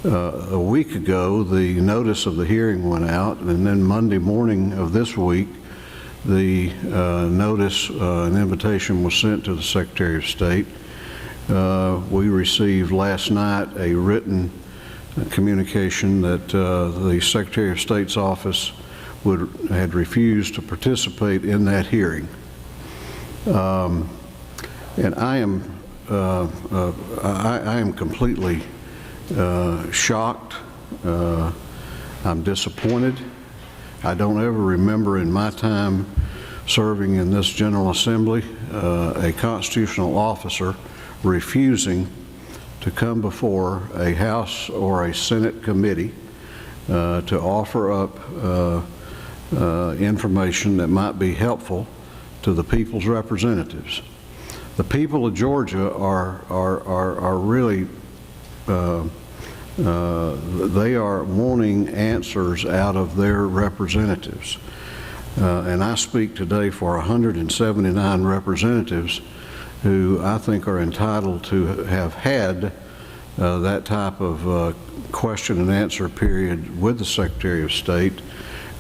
A week ago, the notice of the hearing went out, and then Monday morning of this week, the notice, an invitation was sent to the Secretary of State. We received last night a written communication that the Secretary of State's office had refused to participate in that hearing. And I am completely shocked. I'm disappointed. I don't ever remember in my time serving in this General Assembly a constitutional officer refusing to come before a House or a Senate committee to offer up information that might be helpful to the people's representatives. The people of Georgia are really they are wanting answers out of their representatives. And I speak today for 179 representatives who I think are entitled to have had that type of question and answer period with the Secretary of State.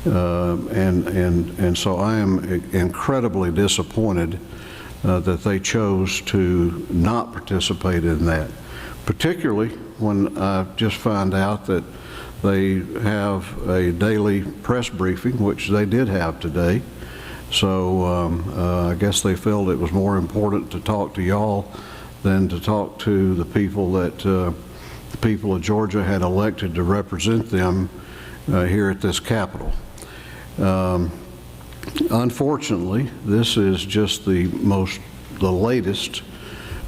And so I am incredibly disappointed that they chose to not participate in that, particularly when I just found out that they have a daily press briefing, which they did have today. So I guess they felt it was more important to talk to y'all than to talk to the people that the people of Georgia had elected to represent them here at this Capitol. Unfortunately, this is just the latest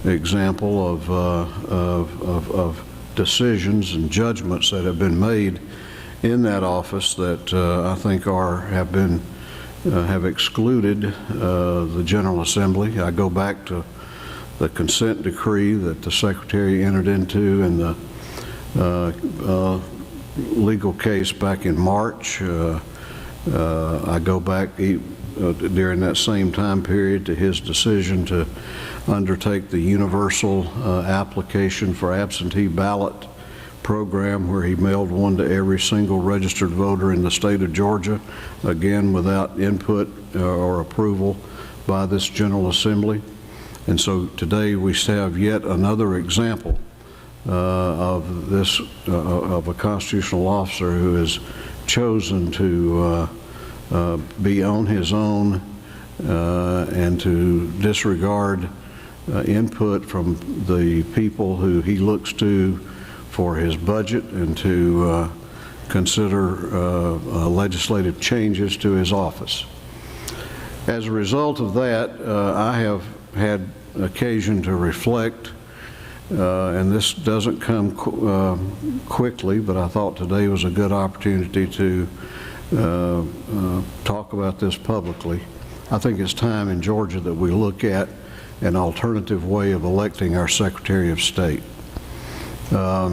example of decisions and judgments that have been made in that office that I think have excluded the General Assembly. I go back to the consent decree that the Secretary entered into in the legal case back in March. I go back during that same time period to his decision to undertake the universal application for absentee ballot program, where he mailed one to every single registered voter in the state of Georgia, again without input or approval by this General Assembly. And so today we have yet another example of this, of a constitutional officer who has chosen to be on his own and to disregard input from the people who he looks to for his budget and to consider legislative changes to his office. As a result of that, I have had occasion to reflect, and this doesn't come quickly, but I thought today was a good opportunity to talk about this publicly. I think it's time in Georgia that we look at an alternative way of electing our Secretary of State. There are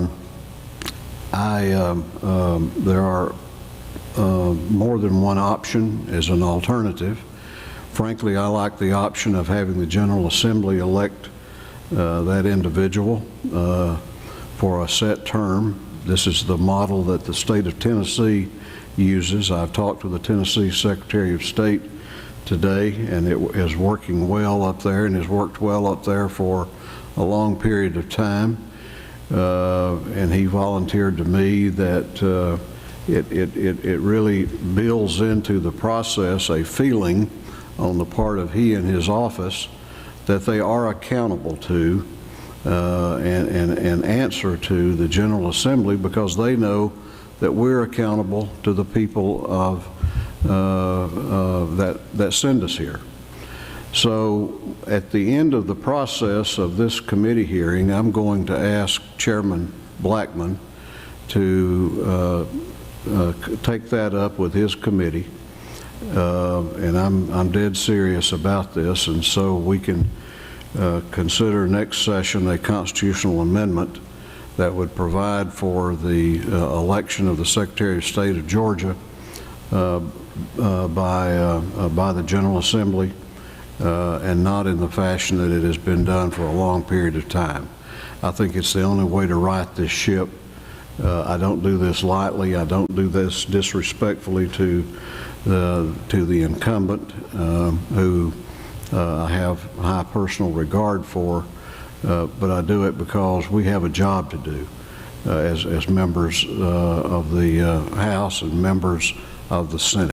more than one option as an alternative. Frankly, I like the option of having the General Assembly elect that individual for a set term. This is the model that the state of Tennessee uses. I've talked with the Tennessee Secretary of State today, and it is working well up there and has worked well up there for a long period of time. And he volunteered to me that it really builds into the process a feeling on the part of he and his office that they are accountable to and answer to the General Assembly, because they know that we're accountable to the people of that send us here. So at the end of the process of this committee hearing, I'm going to ask Chairman Blackman to take that up with his committee, and I'm dead serious about this, and so we can consider next session a constitutional amendment that would provide for the election of the Secretary of State of Georgia by the General Assembly, and not in the fashion that it has been done for a long period of time. I think it's the only way to right this ship I don't do this lightly. I don't do this disrespectfully to the incumbent, who I have high personal regard for, but I do it because we have a job to do as members of the House and members of the Senate.